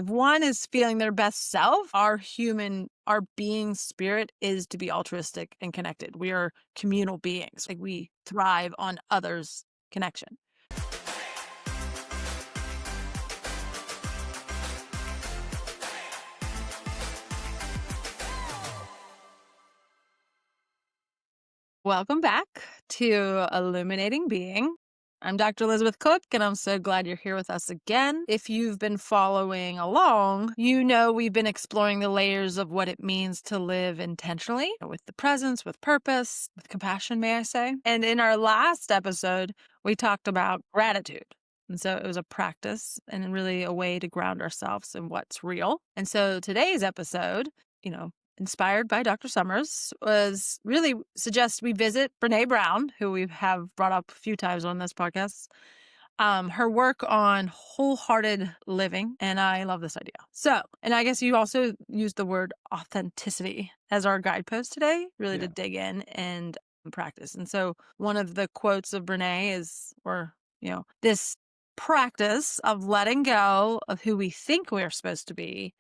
one is feeling their best self, our being spirit is to be altruistic and connected. We are communal beings. Like, we thrive on others' connection. Welcome back to Illuminating Being. I'm Dr. Elizabeth Cook, and I'm so glad you're here with us again. If you've been following along, you know we've been exploring the layers of what it means to live intentionally, with the presence, with purpose, with compassion, may I say. And in our last episode, we talked about gratitude. And so it was a practice and really a way to ground ourselves in what's real. And so today's episode, inspired by Dr. Summers, was really suggest we visit Brene Brown, who we have brought up a few times on this podcast, her work on wholehearted living. And I love this idea. So, and I guess you also used the word authenticity as our guidepost today, really to dig in and practice. And so one of the quotes of Brene is, this practice of letting go of who we think we're supposed to be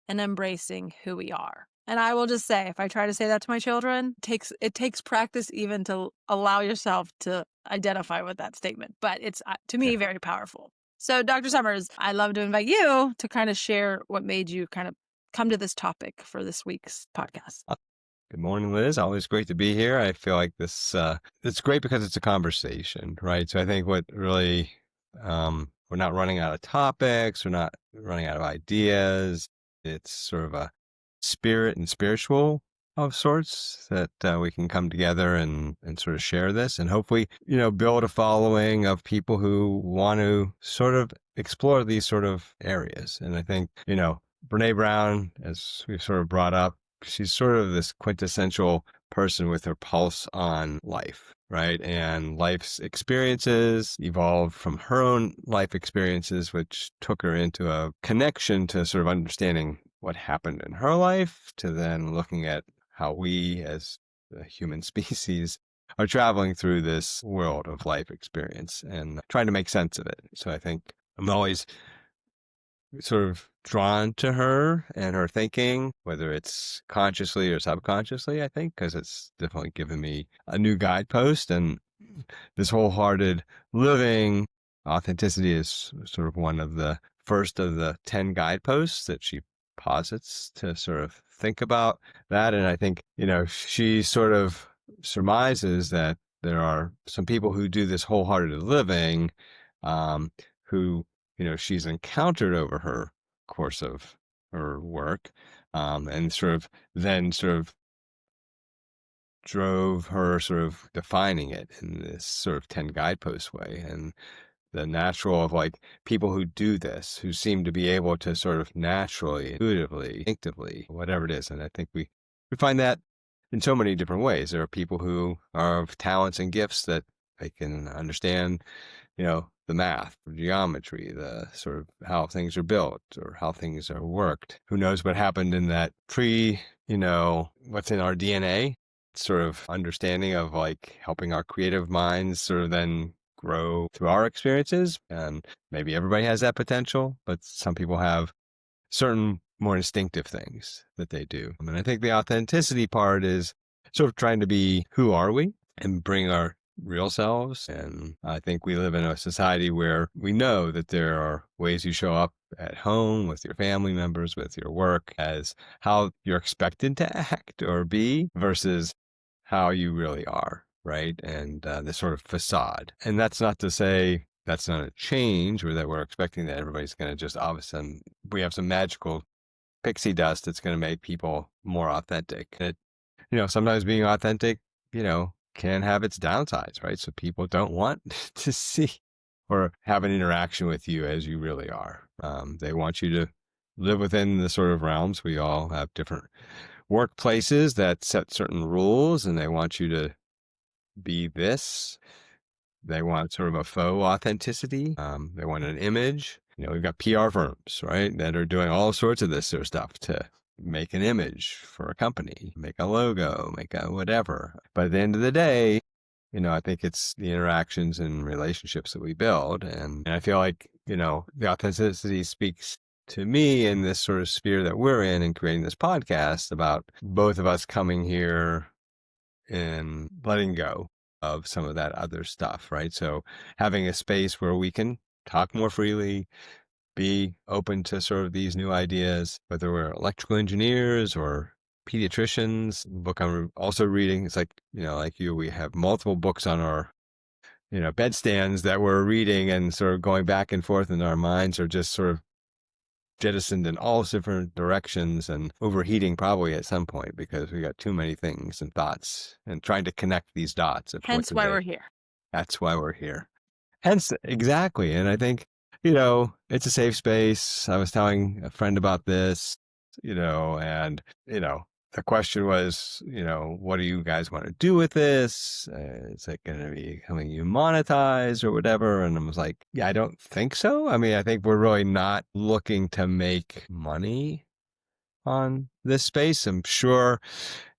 and embracing who we are. And I will just say, if I try to say that to my children, it takes practice even to allow yourself to identify with that statement. But it's, to me, very powerful. So, Dr. Summers, I'd love to invite you to kind of share what made you kind of come to this topic for this week's podcast. Good morning, Liz. Always great to be here. I feel like this, it's great because it's a conversation, right? So I think what really, we're not running out of topics. We're not running out of ideas. It's sort of a spirit and spiritual of sorts that we can come together and sort of share this and hopefully, build a following of people who want to sort of explore these sort of areas. And I think, Brene Brown, as we've sort of brought up, she's sort of this quintessential person with her pulse on life, right? And life's experiences evolved from her own life experiences, which took her into a connection to sort of understanding what happened in her life, to then looking at how we as the human species are traveling through this world of life experience and trying to make sense of it. So I think I'm always sort of drawn to her and her thinking, whether it's consciously or subconsciously, I think, because it's definitely given me a new guidepost. And this wholehearted living, authenticity is sort of one of the first of the 10 guideposts that she posits to sort of think about that. And I think, she sort of surmises that there are some people who do this wholehearted living, who, she's encountered over her course of her work, and sort of drove her sort of defining it in this sort of 10 guidepost way. And the natural of like people who do this, who seem to be able to sort of naturally, intuitively, instinctively, whatever it is. And I think we find that in so many different ways. There are people who are of talents and gifts that they can understand, the math, geometry, the sort of how things are built or how things are worked. Who knows what happened in that what's in our DNA, sort of understanding of like helping our creative minds sort of then grow through our experiences. And maybe everybody has that potential, but some people have certain more instinctive things that they do. And I think the authenticity part is sort of trying to be, who are we, and bring our real selves. And I think we live in a society where we know that there are ways you show up at home with your family members, with your work, as how you're expected to act or be versus how you really are. Right. And this sort of facade. And that's not to say that's not a change or that we're expecting that everybody's going to just all of a sudden we have some magical pixie dust that's going to make people more authentic. And sometimes being authentic, can have its downsides, right? So people don't want to see or have an interaction with you as you really are. They want you to live within the sort of realms. We all have different workplaces that set certain rules, and they want you to be this. They want sort of a faux authenticity. They want an image. We've got PR firms, right, that are doing all sorts of this sort of stuff to make an image for a company, make a logo, make a whatever. But at the end of the day, I think it's the interactions and relationships that we build. And I feel like, the authenticity speaks to me in this sort of sphere that we're in and creating this podcast about both of us coming here and letting go of some of that other stuff, right? So having a space where we can talk more freely, be open to sort of these new ideas, whether we're electrical engineers or pediatricians. The book I'm also reading, it's like, like you, we have multiple books on our, bedstands that we're reading and sort of going back and forth, and our minds are just sort of jettisoned in all different directions and overheating probably at some point because we got too many things and thoughts and trying to connect these dots of what Hence why today. we're here. That's why we're here. Hence, exactly. And I think, it's a safe space. I was telling a friend about this, and, the question was, what do you guys want to do with this? Is it going to be something you monetize or whatever? And I was like, yeah, I don't think so. I mean, I think we're really not looking to make money on this space. I'm sure,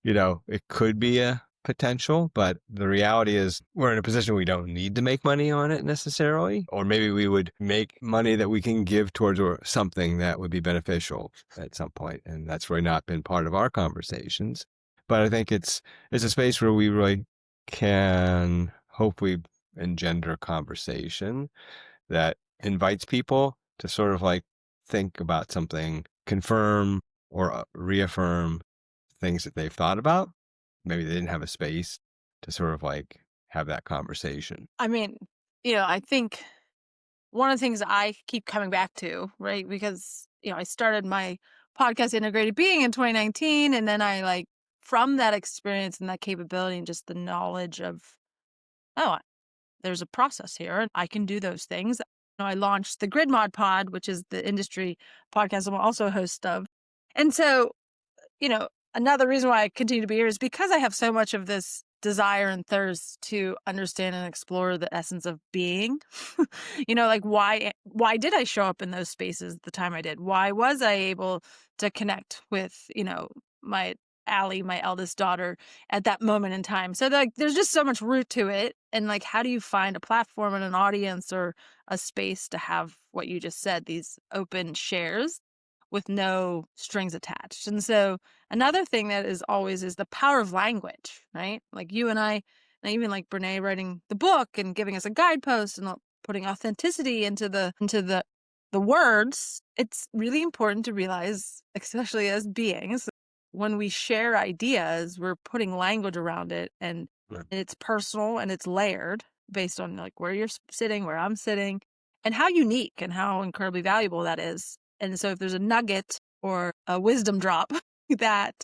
it could be a potential, but the reality is we're in a position we don't need to make money on it necessarily, or maybe we would make money that we can give towards or something that would be beneficial at some point. And that's really not been part of our conversations. But I think it's a space where we really can hopefully engender conversation that invites people to sort of like think about something, confirm or reaffirm things that they've thought about. Maybe they didn't have a space to sort of like have that conversation. I mean, I think one of the things I keep coming back to, right? Because, I started my podcast Integrated Being in 2019. And then from that experience and that capability and just the knowledge of, oh, there's a process here and I can do those things. I launched the Grid Mod Pod, which is the industry podcast I'm also a host of. And so, another reason why I continue to be here is because I have so much of this desire and thirst to understand and explore the essence of being. Why did I show up in those spaces the time I did? Why was I able to connect with, my Allie, my eldest daughter, at that moment in time? So there's just so much root to it. And how do you find a platform and an audience or a space to have what you just said, these open shares with no strings attached? And so another thing that is always is the power of language, right? Like you and I, and even like Brene writing the book and giving us a guidepost and putting authenticity into the words. It's really important to realize, especially as beings, when we share ideas, we're putting language around it, and Right. it's personal and it's layered based on like where you're sitting, where I'm sitting, and how unique and how incredibly valuable that is. And so if there's a nugget or a wisdom drop that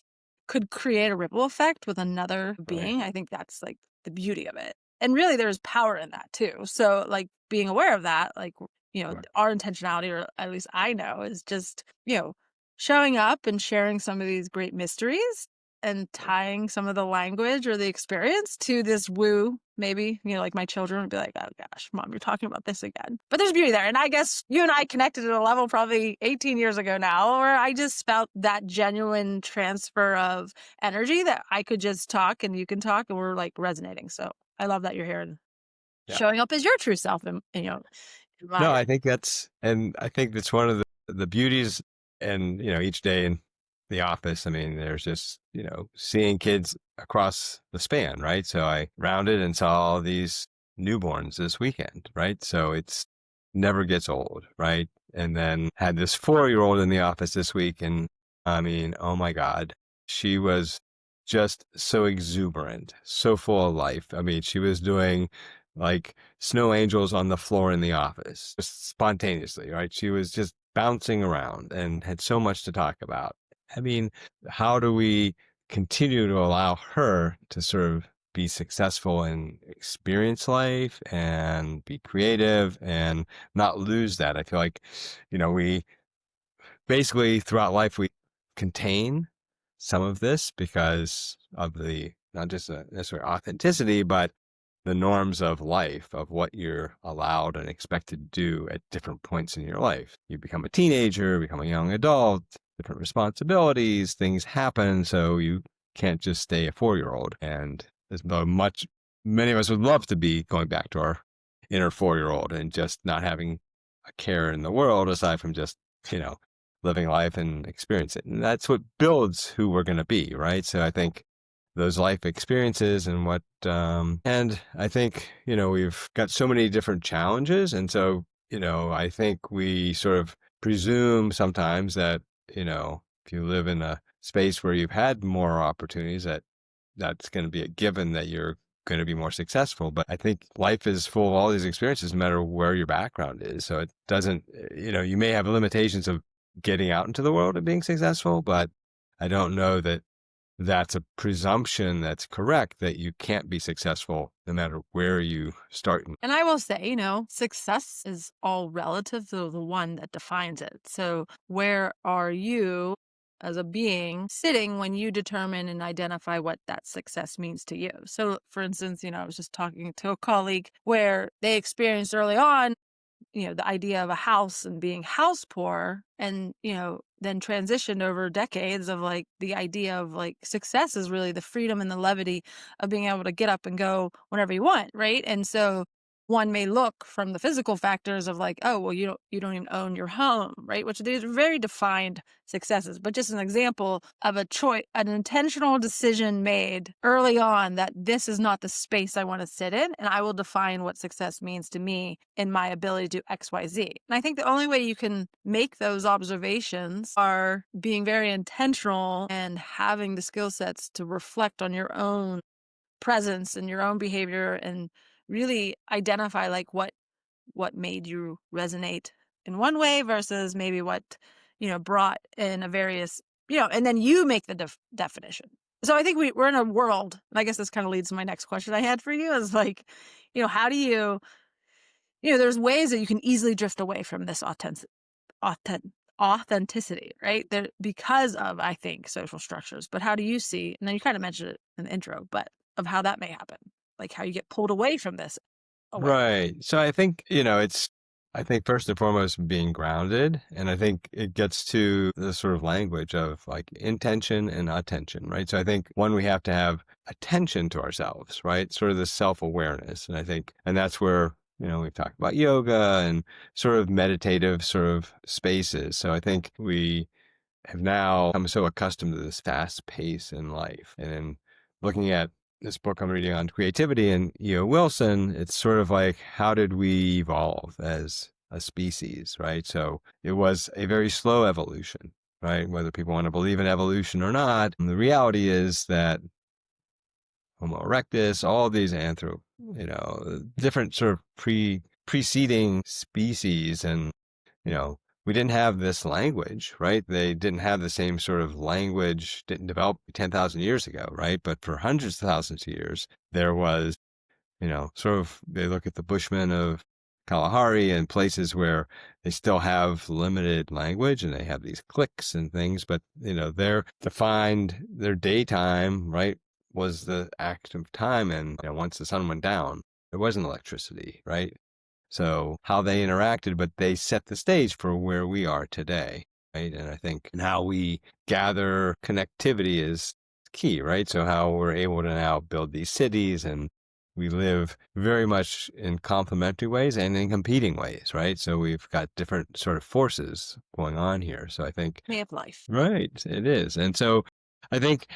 could create a ripple effect with another being, I think that's like the beauty of it. And really there's power in that too. So like being aware of that, like, Right. our intentionality, or at least I know, is just, showing up and sharing some of these great mysteries and tying some of the language or the experience to this woo. Maybe, like my children would be like, oh gosh, mom, you're talking about this again. But there's beauty there. And I guess you and I connected at a level probably 18 years ago now, where I just felt that genuine transfer of energy that I could just talk and you can talk and we're like resonating. So I love that you're here and Yeah. showing up as your true self. And No, my I think that's one of the beauties, and, each day in the office, I mean, there's just, seeing kids across the span, right? So I rounded and saw all these newborns this weekend, right? So it's never gets old, right? And then had this 4-year-old in the office this week. And I mean, oh my God, she was just so exuberant, so full of life. I mean, she was doing like snow angels on the floor in the office, just spontaneously, right? She was just bouncing around and had so much to talk about. I mean, how do we continue to allow her to sort of be successful and experience life and be creative and not lose that? I feel like, we basically throughout life, we contain some of this because of the, not just necessarily authenticity, but the norms of life, of what you're allowed and expected to do at different points in your life. You become a teenager, become a young adult, different responsibilities, things happen. So you can't just stay a 4-year-old. And as much, many of us would love to be going back to our inner 4-year-old and just not having a care in the world aside from just, living life and experience it. And that's what builds who we're going to be, right? So I think those life experiences and and I think, we've got so many different challenges. And so, I think we sort of presume sometimes that, if you live in a space where you've had more opportunities, that's going to be a given that you're going to be more successful. But I think life is full of all these experiences, no matter where your background is. So it doesn't, you may have limitations of getting out into the world and being successful, but I don't know that that's a presumption that's correct, that you can't be successful no matter where you start. And I will say, success is all relative to the one that defines it. So where are you as a being sitting when you determine and identify what that success means to you? So for instance, I was just talking to a colleague where they experienced early on, the idea of a house and being house poor, and, then transitioned over decades of like the idea of like success is really the freedom and the levity of being able to get up and go whenever you want. Right. And so one may look from the physical factors of like, oh, well, you don't even own your home, right? Which these are very defined successes, but just an example of a choice, an intentional decision made early on that this is not the space I want to sit in, and I will define what success means to me in my ability to do X, Y, Z. And I think the only way you can make those observations are being very intentional and having the skill sets to reflect on your own presence and your own behavior and really identify like what made you resonate in one way versus maybe what brought in a various and then you make the definition. So I think we're in a world, and I guess this kind of leads to my next question I had for you is like, how do you there's ways that you can easily drift away from this authentic authenticity, right? There because of, I think, social structures. But how do you see, and then you kind of mentioned it in the intro, but of how that may happen, like how you get pulled away from this awareness. Right. So I think, I think first and foremost being grounded. And I think it gets to the sort of language of like intention and attention, right? So I think one, we have to have attention to ourselves, right? Sort of the self-awareness. And I think, and that's where, we've talked about yoga and sort of meditative sort of spaces. So I think we have now become so accustomed to this fast pace in life. And in looking at this book I'm reading on creativity and E.O. Wilson, it's sort of like, how did we evolve as a species, right? So it was a very slow evolution, right? Whether people want to believe in evolution or not, the reality is that Homo erectus, all these different sort of preceding species, and we didn't have this language, right? They didn't have the same sort of language, didn't develop 10,000 years ago, right? But for hundreds of thousands of years, there was, sort of, they look at the Bushmen of Kalahari and places where they still have limited language and they have these cliques and things, but, they're defined, their daytime, right, was the act of time. And once the sun went down, there wasn't electricity, right? So how they interacted, but they set the stage for where we are today, right? And I think and how we gather connectivity is key, right? So how we're able to now build these cities, and we live very much in complementary ways and in competing ways, right? So we've got different sort of forces going on here. So I think, Way of life. right, it is. And so I think,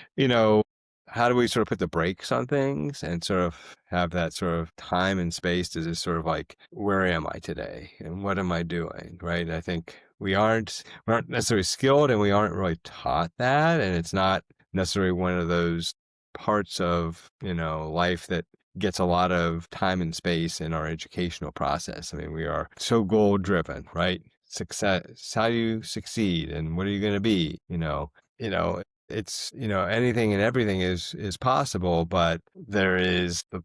how do we sort of put the brakes on things and sort of have that sort of time and space to just sort of like, where am I today and what am I doing, right? I think we aren't necessarily skilled, and we aren't really taught that. And it's not necessarily one of those parts of, life that gets a lot of time and space in our educational process. I mean, we are so goal driven, right? Success, how do you succeed and what are you going to be? It's, anything and everything is possible, but there is the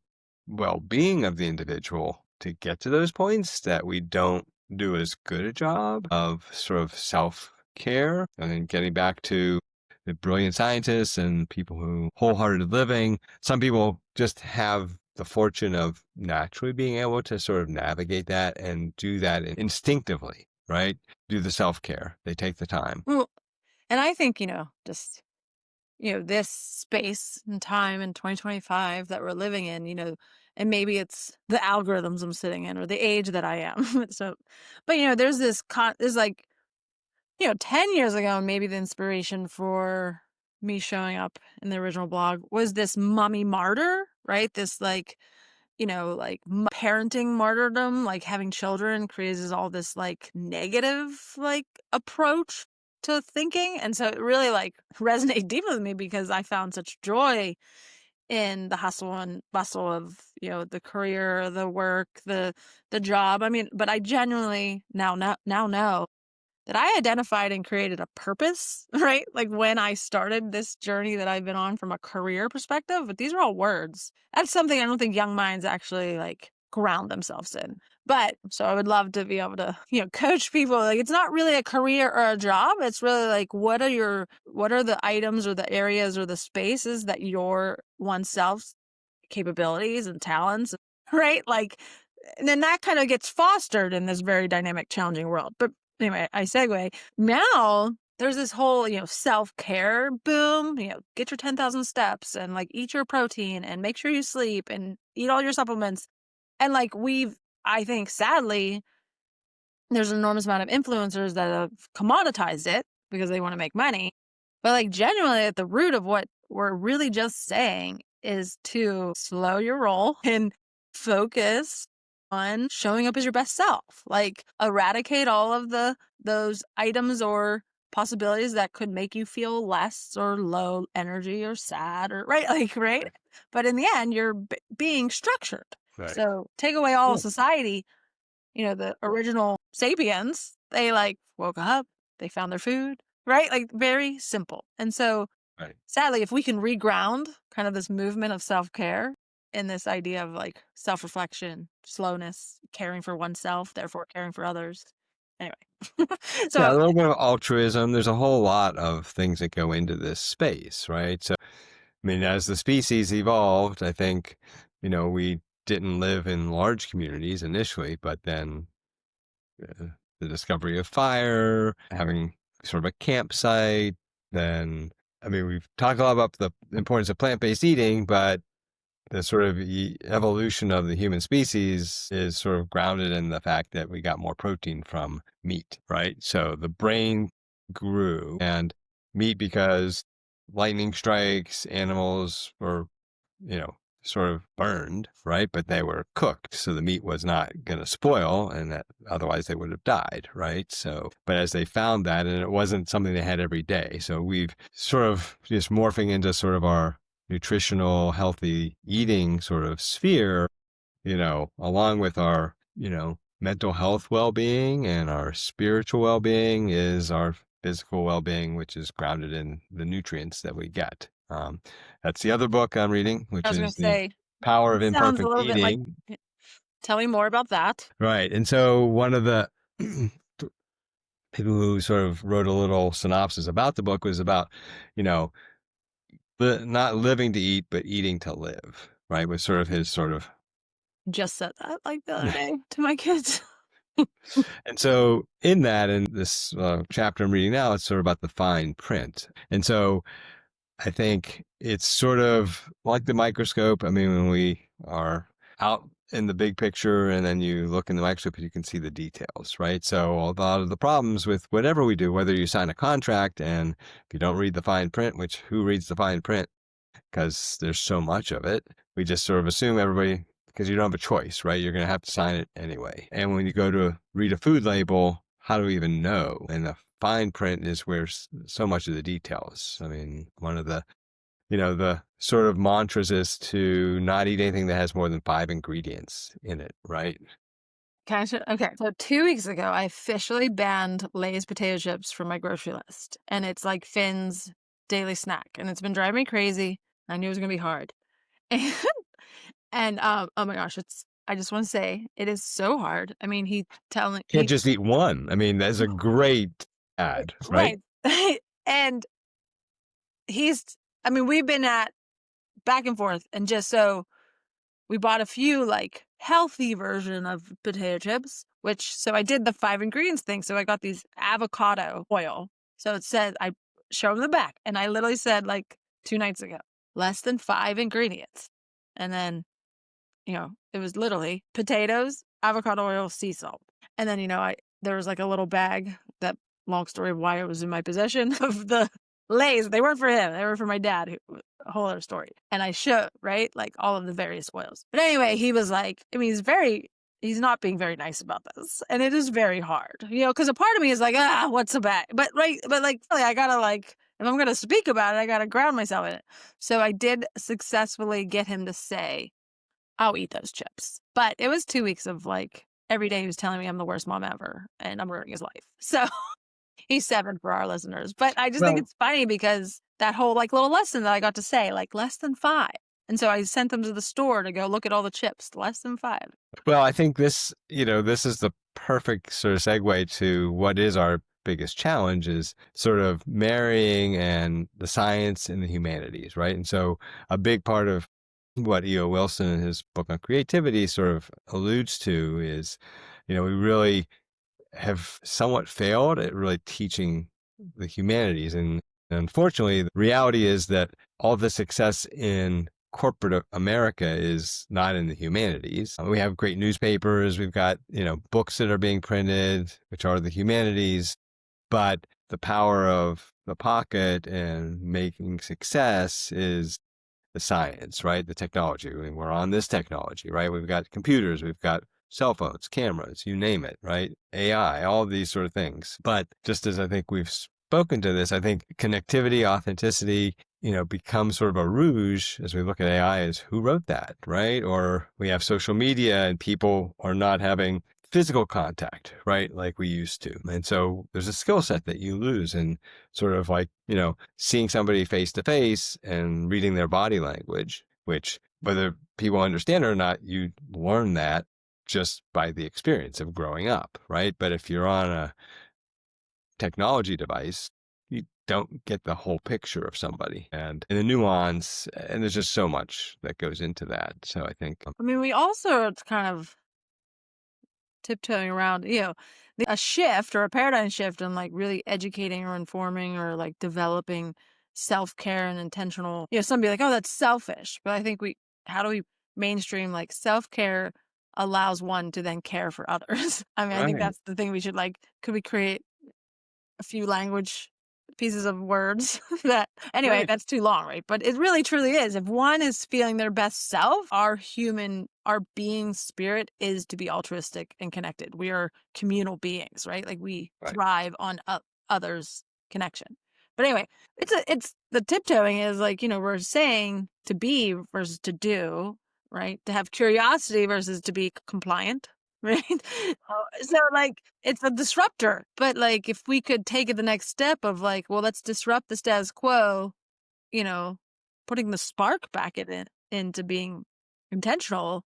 well-being of the individual to get to those points that we don't do as good a job of sort of self-care. And then getting back to the brilliant scientists and people who wholehearted living, some people just have the fortune of naturally being able to sort of navigate that and do that instinctively, right? Do the self-care. They take the time. Well, and I think, just this space and time in 2025 that we're living in, and maybe it's the algorithms I'm sitting in or the age that I am. So, but there's this there's like 10 years ago, maybe the inspiration for me showing up in the original blog was this mommy martyr, right? This like, parenting martyrdom, like having children creates all this like negative like approach to thinking. And so it really like resonated deeply with me because I found such joy in the hustle and bustle of, the career, the work, the job. I mean, but I genuinely now know that I identified and created a purpose, right? Like when I started this journey that I've been on from a career perspective, but these are all words. That's something I don't think young minds actually like ground themselves in. But so I would love to be able to, coach people. Like it's not really a career or a job. It's really like what are the items or the areas or the spaces that your oneself's capabilities and talents, right? Like, and then that kind of gets fostered in this very dynamic, challenging world. But anyway, I segue. Now there's this whole, self-care boom, get your 10,000 steps and like eat your protein and make sure you sleep and eat all your supplements. And like I think sadly, there's an enormous amount of influencers that have commoditized it because they want to make money. But like genuinely at the root of what we're really just saying is to slow your roll and focus on showing up as your best self. Like eradicate all of those items or possibilities that could make you feel less or low energy or sad or right like right. But in the end you're being structured. Right. So take away all Yeah. of society, the original sapiens, they like woke up, they found their food, right? Like very simple. And so Right. sadly, if we can reground kind of this movement of self-care in this idea of like self-reflection, slowness, caring for oneself, therefore caring for others. Anyway. Yeah, a So little bit of altruism. There's a whole lot of things that go into this space, right? So, I mean, as the species evolved, I think, we didn't live in large communities initially, but then uh, the discovery of fire, having sort of a campsite, then, I mean, we've talked a lot about the importance of plant-based eating, but the sort of evolution of the human species is sort of grounded in the fact that we got more protein from meat, right? So the brain grew and meat because lightning strikes, animals were, sort of burned, right? But they were cooked. So the meat was not going to spoil and that otherwise they would have died, right? So, but as they found that, and it wasn't something they had every day. So we've sort of just morphing into sort of our nutritional, healthy eating sort of sphere, along with our, mental health well-being and our spiritual well-being is our physical well-being, which is grounded in the nutrients that we get. That's the other book I'm reading, I which was going is to The say, Power of it sounds a Imperfect little bit like, Eating. tell me more about that. Right. And so one of the people who sort of wrote a little synopsis about the book was about, you know, not living to eat, but eating to live, right? Was sort of his sort of. Just said that like the other day to my kids. And so in that, in this chapter I'm reading now, it's sort of about the fine print. And so I think it's sort of like the microscope. I mean, when we are out in the big picture and then you look in the microscope, you can see the details, right? So a lot of the problems with whatever we do, whether you sign a contract and if you don't read the fine print, which who reads the fine print? Because there's so much of it, we just sort of assume everybody, because you don't have a choice, right? You're going to have to sign it anyway. And when you go to read a food label, how do we even know? And the fine print is where so much of the details. I mean, one of the the sort of mantras is to not eat anything that has more than 5 ingredients in it, right? Okay, so 2 weeks ago, I officially banned Lay's potato chips from my grocery list, and it's like Finn's daily snack, and it's been driving me crazy. I knew it was gonna be hard. And, oh my gosh, I just wanna say, it is so hard. I mean, Can't just eat one. I mean, that's a great ad, right? right. And he's I mean, we've been at back and forth, and just so we bought a few like healthy version of potato chips, which so I did the 5 ingredients thing. So I got these avocado oil. So it said I show them the back, and I literally said like 2 nights ago, less than 5 ingredients. And then, it was literally potatoes, avocado oil, sea salt. And then, I there was like a little bag that long story of why it was in my possession of the Lays. They weren't for him. They were for my dad, who a whole other story. And I showed, right? Like all of the various oils. But anyway, he was like, I mean, he's not being very nice about this. And it is very hard, because a part of me is like, what's so bad? But right, but like, really, I gotta like, if I'm gonna speak about it, I gotta ground myself in it. So I did successfully get him to say, I'll eat those chips. But it was 2 weeks of like every day he was telling me I'm the worst mom ever and I'm ruining his life. So he's 7 for our listeners. But I just think Well, it's funny because that whole like little lesson that I got to say, like less than 5. And so I sent them to the store to go look at all the chips, less than 5. well, I think this is the perfect sort of segue to what is our biggest challenge is sort of marrying and the science and the humanities, right? And so a big part of what E.O. Wilson in his book on creativity sort of alludes to is, we really have somewhat failed at really teaching the humanities. And unfortunately, the reality is that all the success in corporate America is not in the humanities. We have great newspapers. We've got, books that are being printed, which are the humanities, but the power of the pocket and making success is the science, right? The technology. I mean, we're on this technology, right? We've got computers, we've got cell phones, cameras, you name it, right? AI, all of these sort of things. But just as I think we've spoken to this, I think connectivity, authenticity, becomes sort of a rouge as we look at AI is who wrote that, right? Or we have social media and people are not having physical contact, right? Like we used to. And so there's a skill set that you lose in sort of like, seeing somebody face to face and reading their body language, which whether people understand it or not, you learn that just by the experience of growing up, right? But if you're on a technology device, you don't get the whole picture of somebody and the nuance, and there's just so much that goes into that. So I think, I mean, we also are kind of tiptoeing around, a shift or a paradigm shift in like really educating or informing or like developing self-care and intentional, some be like, oh, that's selfish. But I think how do we mainstream like self-care allows one to then care for others? I mean, I think right, that's the thing we should like, could we create a few language pieces of words that anyway, right. that's too long, right? But it really truly is. If one is feeling their best self, our being spirit is to be altruistic and connected. We are communal beings, right? Like we Right. thrive on others' connection. But anyway, it's the tiptoeing is like, we're saying to be versus to do, right? To have curiosity versus to be compliant, right? So like it's a disruptor. But like if we could take it the next step of like, well, let's disrupt the status quo, you know, putting the spark back into being intentional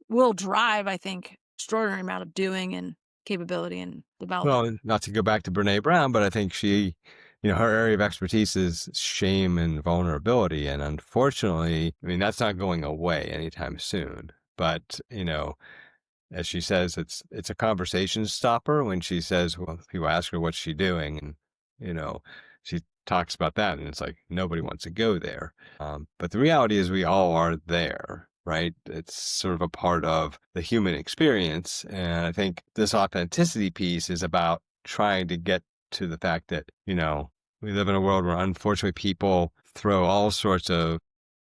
will drive, I think, extraordinary amount of doing and capability and development. Well, not to go back to Brene Brown, but I think she, her area of expertise is shame and vulnerability. And unfortunately, I mean, that's not going away anytime soon. But, as she says, it's a conversation stopper when she says, well, people ask her what's she doing, and she talks about that, and it's like nobody wants to go there. But the reality is, we all are there, right? It's sort of a part of the human experience, and I think this authenticity piece is about trying to get to the fact that we live in a world where unfortunately people throw all sorts of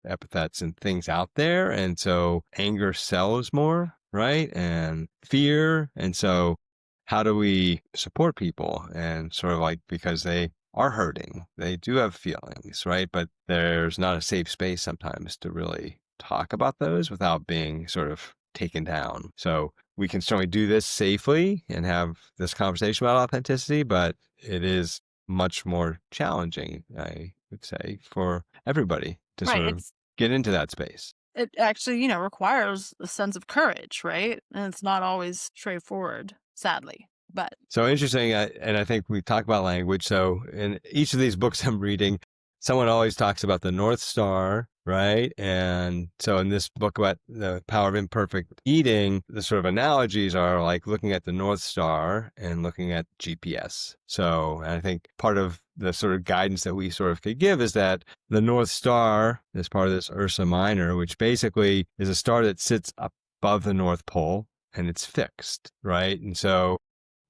epithets and things out there. And so anger sells more, right? And fear. And so how do we support people and sort of like, because they are hurting, they do have feelings, right? But there's not a safe space sometimes to really talk about those without being sort of taken down. So we can certainly do this safely and have this conversation about authenticity, but it is much more challenging, I would say, for everybody to Right. sort of get into that space. It actually, requires a sense of courage, right? And it's not always straightforward, sadly. But So interesting, and I think we talk about language. So in each of these books I'm reading, someone always talks about the North Star, right? And so in this book about the power of imperfect eating, the sort of analogies are like looking at the North Star and looking at GPS. So I think part of the sort of guidance that we sort of could give is that the North Star is part of this Ursa Minor, which basically is a star that sits above the North Pole and it's fixed, right? And so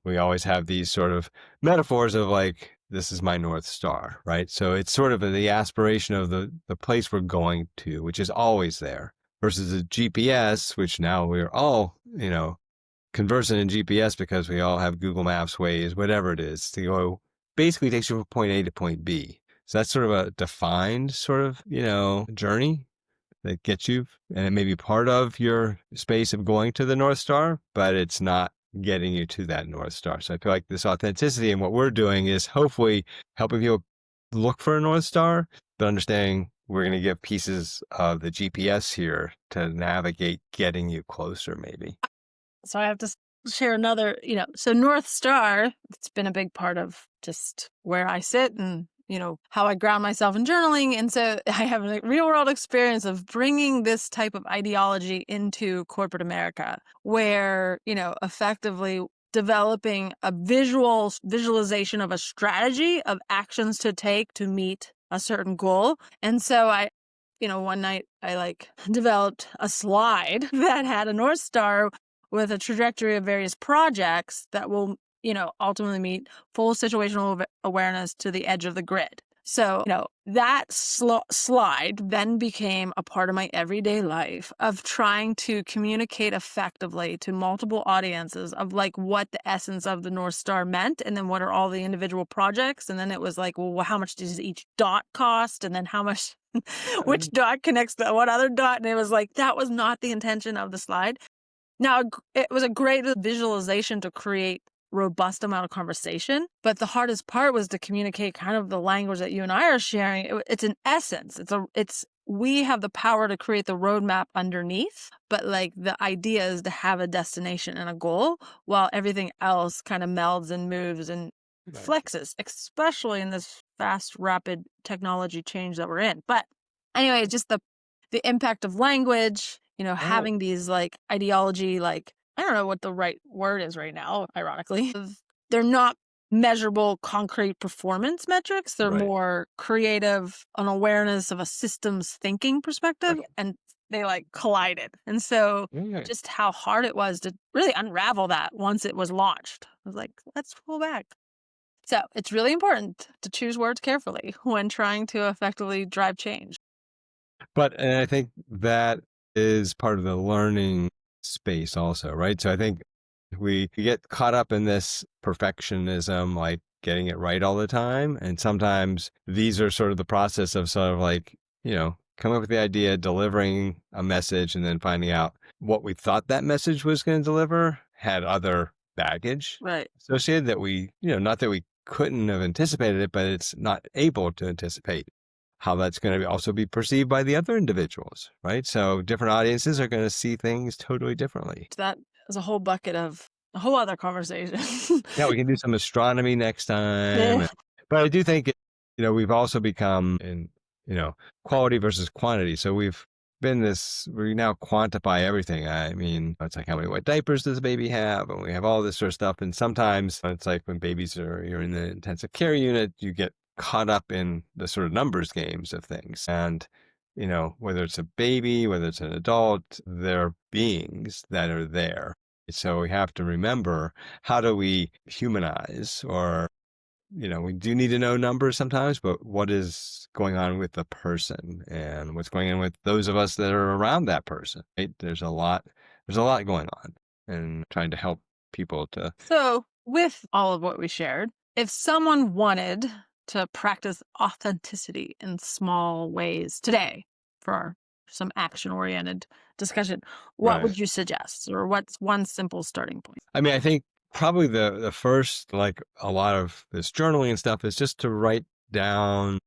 we always have these sort of metaphors of like, this is my North Star, right? So it's sort of the aspiration of the place we're going to, which is always there, versus a GPS, which now we're all, conversant in GPS because we all have Google Maps, Waze, whatever it is, to go, basically takes you from point A to point B. So that's sort of a defined sort of, journey that gets you, and it may be part of your space of going to the North Star, but it's not getting you to that North Star. So I feel like this authenticity and what we're doing is hopefully helping people look for a North Star, but understanding we're going to give pieces of the GPS here to navigate getting you closer, maybe. So I have to share another, so North Star, it's been a big part of just where I sit and, how I ground myself in journaling. And so I have a real world experience of bringing this type of ideology into corporate America, where, effectively developing a visualization of a strategy of actions to take to meet a certain goal. And so one night I developed a slide that had a North Star with a trajectory of various projects that will, ultimately meet full situational awareness to the edge of the grid. So, that slide then became a part of my everyday life of trying to communicate effectively to multiple audiences of what the essence of the North Star meant, and then what are all the individual projects. And then it was well, how much does each dot cost? And then how much, which dot connects to what other dot? And it was that was not the intention of the slide. Now, it was a great visualization to create robust amount of conversation, but the hardest part was to communicate kind of the language that you and I are sharing. It's an essence. We have the power to create the roadmap underneath, but the idea is to have a destination and a goal while everything else kind of melds and moves and flexes, especially in this fast, rapid technology change that we're in. But anyway, just the impact of language, having these ideology, I don't know what the right word is right now, ironically. They're not measurable, concrete performance metrics. They're Right. more creative, an awareness of a systems thinking perspective, and they collided. And so just how hard it was to really unravel that once it was launched. I was let's pull back. So it's really important to choose words carefully when trying to effectively drive change. And I think that is part of the learning space also, right? So I think we get caught up in this perfectionism, like getting it right all the time. And sometimes these are sort of the process of sort of coming up with the idea, delivering a message, and then finding out what we thought that message was going to deliver had other baggage associated that we, not that we couldn't have anticipated it, but it's not able to anticipate how that's going to also be perceived by the other individuals, right? So different audiences are going to see things totally differently. That is a whole bucket of a whole other conversation. Yeah, we can do some astronomy next time. But I do think, we've also become in, quality versus quantity. So we now quantify everything. I mean, it's like how many wet diapers does a baby have? And we have all this sort of stuff. And sometimes it's like when you're in the intensive care unit, you get caught up in the sort of numbers games of things. And, whether it's a baby, whether it's an adult, they're beings that are there. So we have to remember, how do we humanize? Or, we do need to know numbers sometimes, but what is going on with the person and what's going on with those of us that are around that person, right? There's a lot going on, and trying to help people to. So with all of what we shared, if someone wanted to practice authenticity in small ways today for some action-oriented discussion, what would you suggest? Or what's one simple starting point? I mean, I think probably the first, a lot of this journaling and stuff, is just to write down,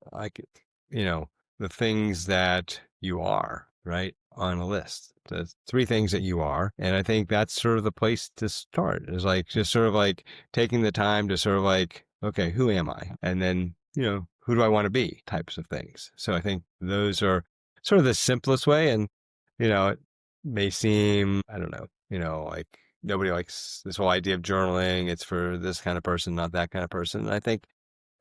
the things that you are, right, on a list. The 3 things that you are. And I think that's sort of the place to start, is just sort of taking the time to sort of okay, who am I? And then, who do I want to be, types of things. So I think those are sort of the simplest way. And, it may seem, I don't know, nobody likes this whole idea of journaling. It's for this kind of person, not that kind of person. And I think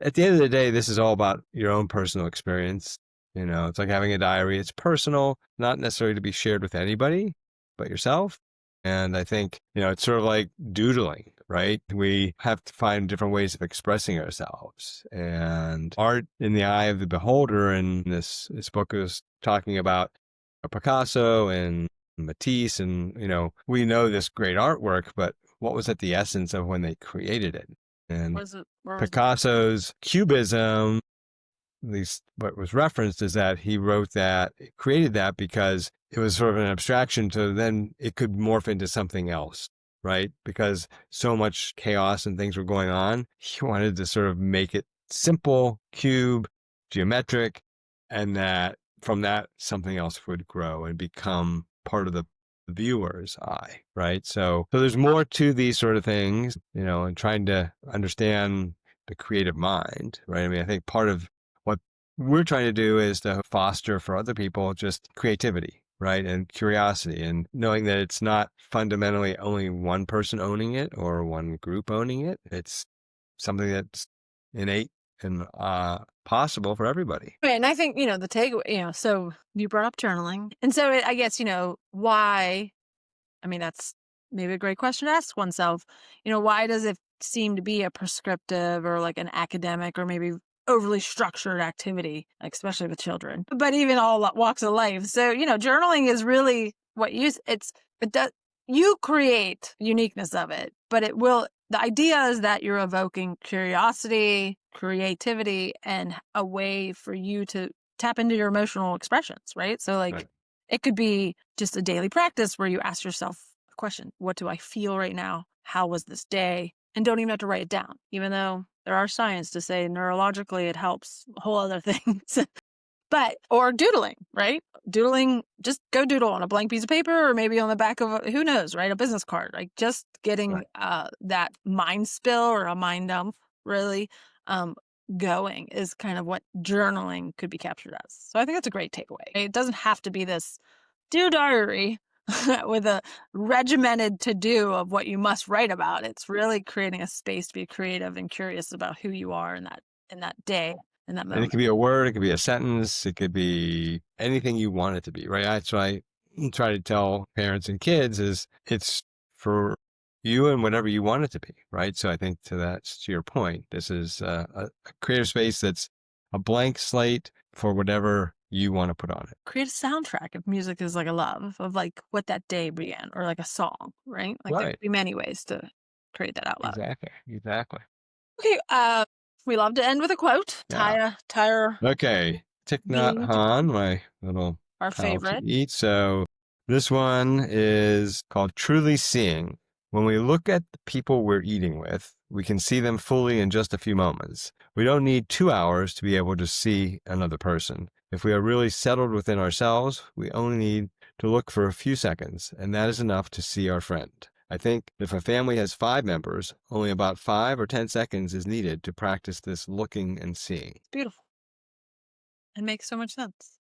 at the end of the day, this is all about your own personal experience. It's like having a diary. It's personal, not necessarily to be shared with anybody but yourself. And I think, it's sort of like doodling, right? We have to find different ways of expressing ourselves, and art in the eye of the beholder. And this book is talking about Picasso and Matisse, and we know this great artwork, but what was at the essence of when they created it? And Where was it? Picasso's Cubism, at least what was referenced, is that he created that because it was sort of an abstraction, so then it could morph into something else, right? Because so much chaos and things were going on, he wanted to sort of make it simple, cube, geometric, and that from that something else would grow and become part of the viewer's eye, right? So there's more to these sort of things, and trying to understand the creative mind, right? I mean, I think part of what we're trying to do is to foster for other people just creativity, right? And curiosity, and knowing that it's not fundamentally only one person owning it or one group owning it. It's something that's innate and possible for everybody. Right, and I think, the takeaway, so you brought up journaling. And so I guess, why, I mean, that's maybe a great question to ask oneself. Why does it seem to be a prescriptive or like an academic or maybe overly structured activity, like especially with children, but even all walks of life? So, journaling is really what it does, you create uniqueness of it, but the idea is that you're evoking curiosity, creativity, and a way for you to tap into your emotional expressions, right? So like, Right. it could be just a daily practice where you ask yourself a question. What do I feel right now? How was this day? And don't even have to write it down, even though there are science to say neurologically it helps whole other things. Or doodling, right? Doodling, just go doodle on a blank piece of paper or maybe on the back of who knows, right? A business card, like just getting that mind spill or a mind dump really um, going is kind of what journaling could be captured as. So I think that's a great takeaway. It doesn't have to be this do diary with a regimented to-do of what you must write about. It's really creating a space to be creative and curious about who you are in that day, in that And it moment. could be a word, it could be a sentence, it could be anything you want it to be, right? That's what I try to tell parents and kids is it's for you and whatever you want it to be, right? So I think to your point, this is a creative space that's a blank slate for whatever you want to put on it. Create a soundtrack if music is like a love of like what that day began or like a song, right? Like there Right. could be many ways to create that out loud. Exactly. Okay, we love to end with a quote. Yeah. Tire Okay. Thich Nhat being Hanh, my little our pal to favorite. eat. So this one is called Truly Seeing. When we look at the people we're eating with, we can see them fully in just a few moments. We don't need 2 hours to be able to see another person. If we are really settled within ourselves, we only need to look for a few seconds, and that is enough to see our friend. I think if a family has 5 members, only about 5 or 10 seconds is needed to practice this looking and seeing. It's beautiful. It makes so much sense.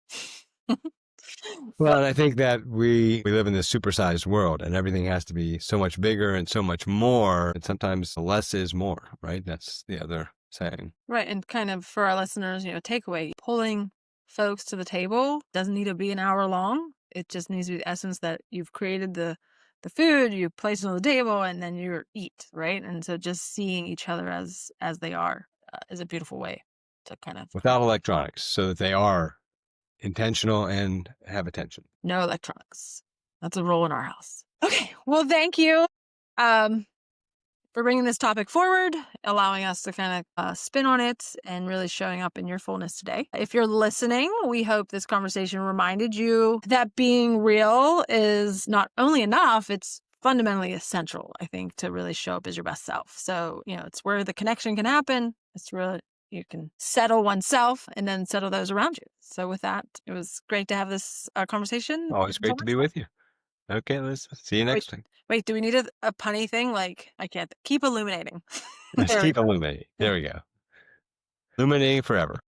Well, and I think that we live in this supersized world and everything has to be so much bigger and so much more. And sometimes less is more, right? That's the other saying. Right. And kind of for our listeners, takeaway, pulling folks to the table doesn't need to be an hour long. It just needs to be the essence that you've created the food, you place it on the table, and then you eat, right? And so just seeing each other as they are is a beautiful way to kind of Without electronics, so that they are intentional and have attention. no electronics. That's a rule in our house. Okay. Well, thank you. For bringing this topic forward, allowing us to kind of spin on it and really showing up in your fullness today. If you're listening, we hope this conversation reminded you that being real is not only enough, it's fundamentally essential, I think, to really show up as your best self. So, it's where the connection can happen. It's really, you can settle oneself and then settle those around you. So with that, it was great to have this conversation. Always great to be with you. Okay, let's see you next time. Wait, do we need a punny thing? Like, I can't keep illuminating. Let's There we keep go. illuminating. There we go. Illuminating forever.